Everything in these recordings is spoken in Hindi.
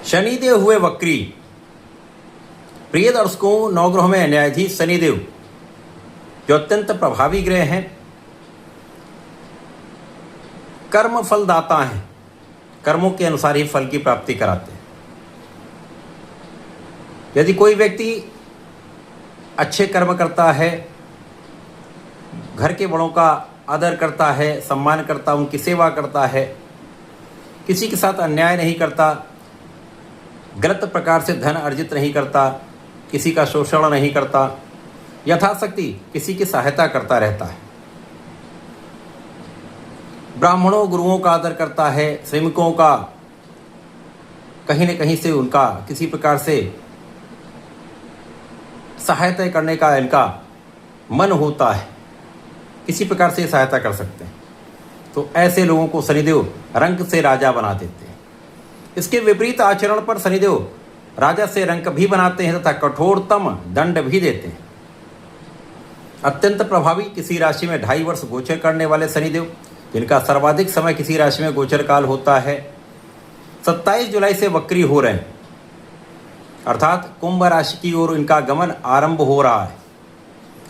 शनिदेव हुए वक्री। प्रिय दर्शकों, नवग्रह में न्यायाधीश शनिदेव जो अत्यंत प्रभावी ग्रह हैं, कर्म फलदाता हैं, कर्मों के अनुसार ही फल की प्राप्ति कराते हैं। यदि कोई व्यक्ति अच्छे कर्म करता है, घर के बड़ों का आदर करता है, सम्मान करता, उनकी सेवा करता है, किसी के साथ अन्याय नहीं करता, गलत प्रकार से धन अर्जित नहीं करता, किसी का शोषण नहीं करता, यथाशक्ति किसी की सहायता करता रहता है, ब्राह्मणों गुरुओं का आदर करता है, श्रमिकों का कहीं न कहीं से उनका किसी प्रकार से सहायता करने का इनका मन होता है, किसी प्रकार से सहायता कर सकते हैं, तो ऐसे लोगों को शनिदेव रंक से राजा बना देते हैं। इसके विपरीत आचरण पर शनिदेव राजा से रंक भी बनाते हैं तथा कठोरतम दंड भी देते हैं। अत्यंत प्रभावी किसी राशि में 2.5 वर्ष गोचर करने वाले शनिदेव, जिनका सर्वाधिक समय किसी राशि में गोचर काल होता है, 27 जुलाई से वक्री हो रहे हैं, अर्थात कुंभ राशि की ओर इनका गमन आरंभ हो रहा है।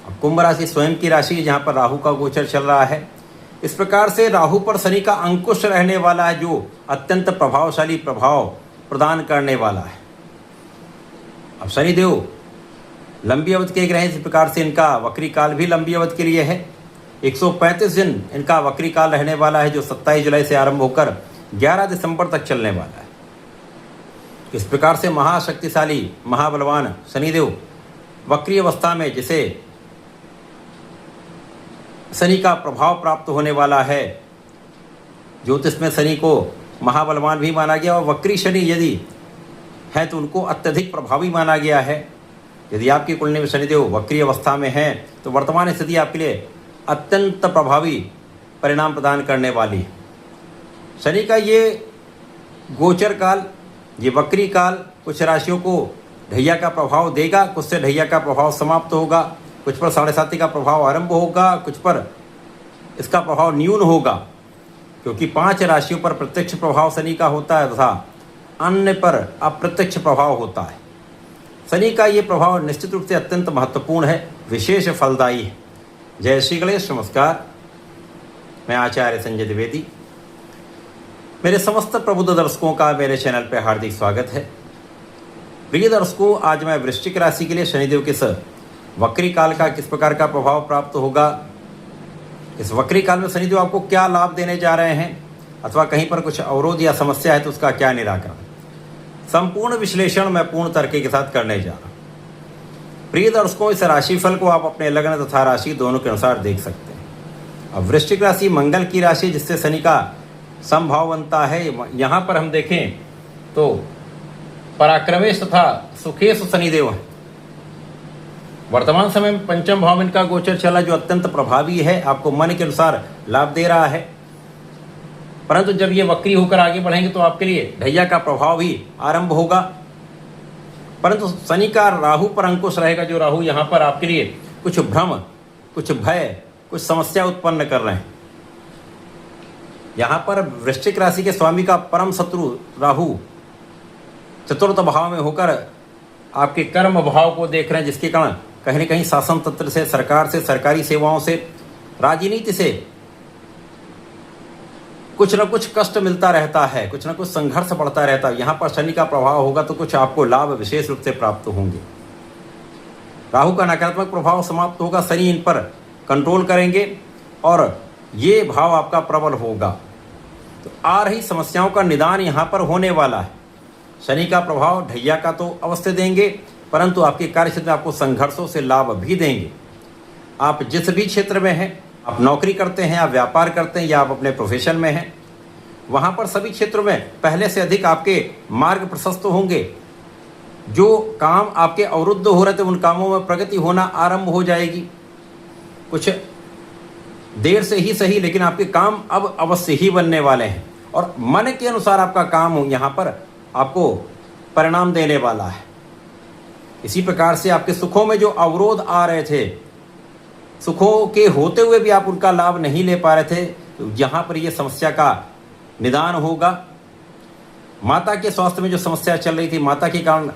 अब कुंभ राशि स्वयं की राशि है जहाँ पर राहु का गोचर चल रहा है। इस प्रकार से राहु पर शनि का अंकुश रहने वाला है, जो अत्यंत प्रभावशाली प्रभाव प्रदान करने वाला है। अब शनिदेव लंबी अवधि के ग्रह हैं, इस प्रकार से इनका वक्री काल भी लंबी अवधि के लिए है। 135 दिन इनका वक्री काल रहने वाला है, जो 27 जुलाई से आरंभ होकर 11 दिसंबर तक चलने वाला है। इस प्रकार से महाशक्तिशाली महाबलवान शनिदेव वक्री अवस्था में, जिसे शनि का प्रभाव प्राप्त होने वाला है, ज्योतिष में शनि को महाबलवान भी माना गया, और वक्री शनि यदि है तो उनको अत्यधिक प्रभावी माना गया है। यदि आपकी कुंडली में शनिदेव वक्री अवस्था में है तो वर्तमान स्थिति आपके लिए अत्यंत प्रभावी परिणाम प्रदान करने वाली है। शनि का ये गोचर काल, ये वक्री काल कुछ राशियों को ढैया का प्रभाव देगा, कुछ से ढैया का प्रभाव समाप्त होगा, कुछ पर 7.5 का प्रभाव आरंभ होगा, कुछ पर इसका प्रभाव न्यून होगा, क्योंकि 5 राशियों पर प्रत्यक्ष प्रभाव शनि का होता है तथा अन्य पर अप्रत्यक्ष प्रभाव होता है। शनि का ये प्रभाव निश्चित रूप से अत्यंत महत्वपूर्ण है, विशेष फलदायी है। जय श्री गणेश। नमस्कार, मैं आचार्य संजय द्विवेदी। मेरे समस्त प्रबुद्ध दर्शकों का मेरे चैनल पर हार्दिक स्वागत है। प्रिय दर्शकों, आज मैं वृश्चिक राशि के लिए शनिदेव के वक्री काल का किस प्रकार का प्रभाव प्राप्त होगा, इस वक्री काल में शनिदेव आपको क्या लाभ देने जा रहे हैं, अथवा कहीं पर कुछ अवरोध या समस्या है तो उसका क्या निराकरण, संपूर्ण विश्लेषण मैं पूर्ण तर्क के साथ करने जा रहा हूँ। प्रिय दर्शकों, इस राशिफल को आप अपने लग्न तथा राशि दोनों के अनुसार देख सकते हैं। अब वृश्चिक राशि मंगल की राशि, जिससे शनि का संभाव बनता है। यहाँ पर हम देखें तो पराक्रमेश तथा सुखेश शनिदेव हैं। वर्तमान समय में 5वें भाव में इनका गोचर चला, जो अत्यंत प्रभावी है, आपको मन के अनुसार लाभ दे रहा है। परंतु जब ये वक्री होकर आगे बढ़ेंगे तो आपके लिए ढैया का प्रभाव भी आरंभ होगा। परंतु शनि का राहु पर अंकुश रहेगा, जो राहु यहाँ पर आपके लिए कुछ भ्रम, कुछ भय, कुछ समस्या उत्पन्न कर रहे हैं। यहाँ पर वृश्चिक राशि के स्वामी का परम शत्रु राहु 4th भाव में होकर आपके कर्म भाव को देख रहे हैं, जिसके कारण कहीं न कहीं शासन तंत्र से, सरकार से, सरकारी सेवाओं से, राजनीति से कुछ न कुछ कष्ट मिलता रहता है, कुछ न कुछ संघर्ष बढ़ता रहता है। यहाँ पर शनि का प्रभाव होगा तो कुछ आपको लाभ विशेष रूप से प्राप्त होंगे। राहु का नकारात्मक प्रभाव समाप्त होगा, शनि इन पर कंट्रोल करेंगे और ये भाव आपका प्रबल होगा। तो आ रही समस्याओं का निदान यहाँ पर होने वाला है। शनि का प्रभाव ढैया का तो अवश्य देंगे, परंतु आपके कार्यक्षेत्र में आपको संघर्षों से लाभ भी देंगे। आप जिस भी क्षेत्र में हैं, आप नौकरी करते हैं, आप व्यापार करते हैं या आप अपने प्रोफेशन में हैं, वहाँ पर सभी क्षेत्रों में पहले से अधिक आपके मार्ग प्रशस्त होंगे। जो काम आपके अवरुद्ध हो रहे थे, उन कामों में प्रगति होना आरंभ हो जाएगी। कुछ देर से ही सही, लेकिन आपके काम अब अवश्य ही बनने वाले हैं, और मन के अनुसार आपका काम यहाँ पर आपको परिणाम देने वाला है। इसी प्रकार से आपके सुखों में जो अवरोध आ रहे थे, सुखों के होते हुए भी आप उनका लाभ नहीं ले पा रहे थे, तो यहाँ पर ये समस्या का निदान होगा। माता के स्वास्थ्य में जो समस्या चल रही थी, माता के कारण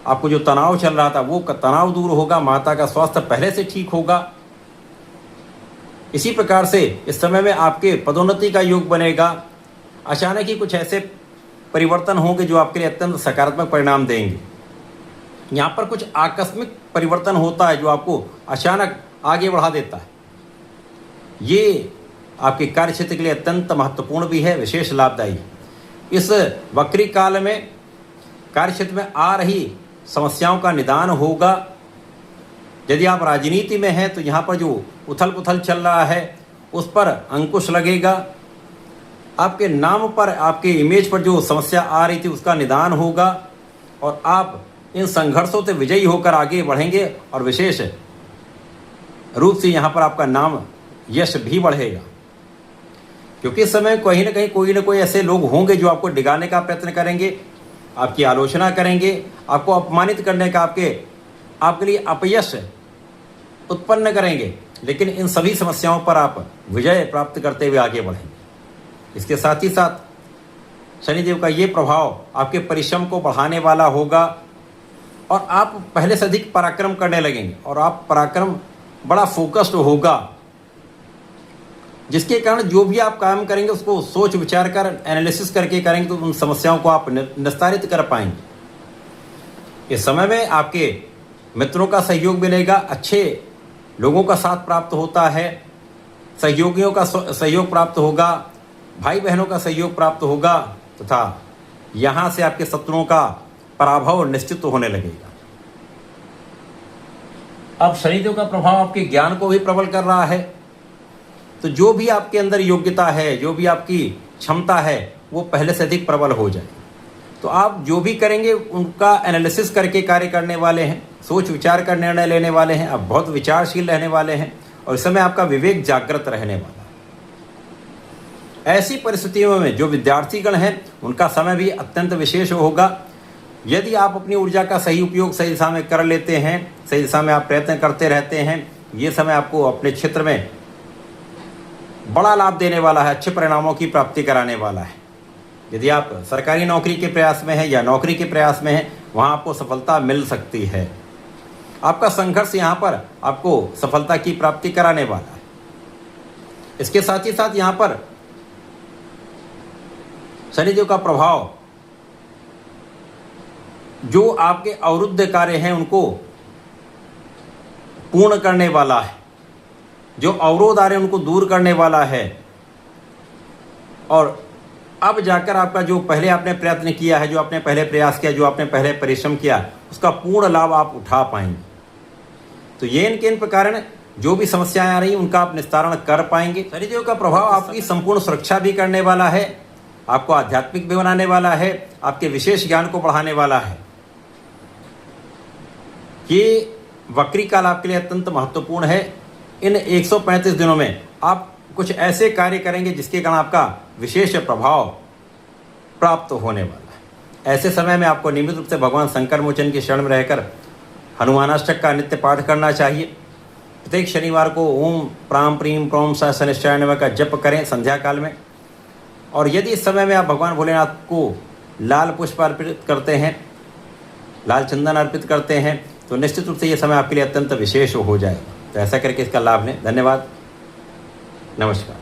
आपको जो तनाव चल रहा था, वो तनाव दूर होगा, माता का स्वास्थ्य पहले से ठीक होगा। इसी प्रकार से इस समय में आपके पदोन्नति का योग बनेगा। अचानक ही कुछ ऐसे परिवर्तन होंगे जो आपके लिए अत्यंत सकारात्मक परिणाम देंगे। यहाँ पर कुछ आकस्मिक परिवर्तन होता है जो आपको अचानक आगे बढ़ा देता है। ये आपके कार्य क्षेत्र के लिए अत्यंत महत्वपूर्ण भी है, विशेष लाभदायी। इस वक्री काल में कार्य क्षेत्र में आ रही समस्याओं का निदान होगा। यदि आप राजनीति में हैं तो यहाँ पर जो उथल पुथल चल रहा है उस पर अंकुश लगेगा। आपके नाम पर, आपके इमेज पर जो समस्या आ रही थी उसका निदान होगा और आप इन संघर्षों से विजयी होकर आगे बढ़ेंगे और विशेष रूप से यहाँ पर आपका नाम यश भी बढ़ेगा। क्योंकि इस समय कहीं ना कोई ऐसे लोग होंगे जो आपको डिगाने का प्रयत्न करेंगे, आपकी आलोचना करेंगे, आपको अपमानित करने का आपके लिए अपयश उत्पन्न करेंगे, लेकिन इन सभी समस्याओं पर आप विजय प्राप्त करते हुए आगे बढ़ेंगे। इसके साथ ही साथ शनिदेव का ये प्रभाव आपके परिश्रम को बढ़ाने वाला होगा और आप पहले से अधिक पराक्रम करने लगेंगे और आप पराक्रम बड़ा फोकस्ड होगा, जिसके कारण जो भी आप काम करेंगे उसको सोच विचार कर एनालिसिस करके करेंगे तो उन समस्याओं को आप निस्तारित कर पाएंगे। इस समय में आपके मित्रों का सहयोग मिलेगा, अच्छे लोगों का साथ प्राप्त होता है, सहयोगियों का सहयोग प्राप्त होगा, भाई बहनों का सहयोग प्राप्त होगा तथा यहाँ से आपके शत्रुओं का पराभव निश्चित होने लगेगा। अब शनिदेव का प्रभाव आपके ज्ञान को भी प्रबल कर रहा है, तो जो भी आपके अंदर योग्यता है, जो भी आपकी क्षमता है, वो पहले से अधिक प्रबल हो जाए। तो आप जो भी करेंगे उनका एनालिसिस करके कार्य करने वाले हैं, सोच विचार कर निर्णय लेने वाले हैं, आप बहुत विचारशील रहने वाले हैं और इस समय आपका विवेक जागृत रहने वाला है। ऐसी परिस्थितियों में जो विद्यार्थीगण हैं उनका समय भी अत्यंत विशेष होगा। यदि आप अपनी ऊर्जा का सही उपयोग सही दिशा में कर लेते हैं, सही दिशा में आप प्रयत्न करते रहते हैं, ये समय आपको अपने क्षेत्र में बड़ा लाभ देने वाला है, अच्छे परिणामों की प्राप्ति कराने वाला है। यदि आप सरकारी नौकरी के प्रयास में हैं या नौकरी के प्रयास में हैं, वहाँ आपको सफलता मिल सकती है। आपका संघर्ष यहाँ पर आपको सफलता की प्राप्ति कराने वाला है। इसके साथ ही साथ यहाँ पर शनिदेव का प्रभाव जो आपके अवरुद्ध कार्य हैं उनको पूर्ण करने वाला है, जो अवरोध आ रहे हैं उनको दूर करने वाला है और अब जाकर आपका जो पहले आपने प्रयत्न किया है, जो आपने पहले प्रयास किया, जो आपने पहले परिश्रम किया, उसका पूर्ण लाभ आप उठा पाएंगे। तो ये इन प्रकार जो भी समस्याएं आ रही हैं उनका आप निस्तारण कर पाएंगे। शनिदेव का प्रभाव आपकी संपूर्ण सुरक्षा भी करने वाला है, आपको आध्यात्मिक भी बनाने वाला है, आपके विशेष ज्ञान को बढ़ाने वाला है। ये वक्री काल आपके लिए अत्यंत महत्वपूर्ण है। इन 135 दिनों में आप कुछ ऐसे कार्य करेंगे जिसके कारण आपका विशेष प्रभाव प्राप्त होने वाला है। ऐसे समय में आपको नियमित रूप से भगवान शंकर मोचन की शरण में रहकर हनुमानाष्टक का नित्य पाठ करना चाहिए। प्रत्येक शनिवार को ओम प्राम प्रीम प्रोम स शनिश्चराय नमः का जप करें संध्या काल में। और यदि इस समय में आप भगवान भोलेनाथ को लाल पुष्प अर्पित करते हैं, लाल चंदन अर्पित करते हैं, तो निश्चित रूप से ये समय आपके लिए अत्यंत विशेष हो जाएगा। तो ऐसा करके इसका लाभ लें। धन्यवाद, नमस्कार।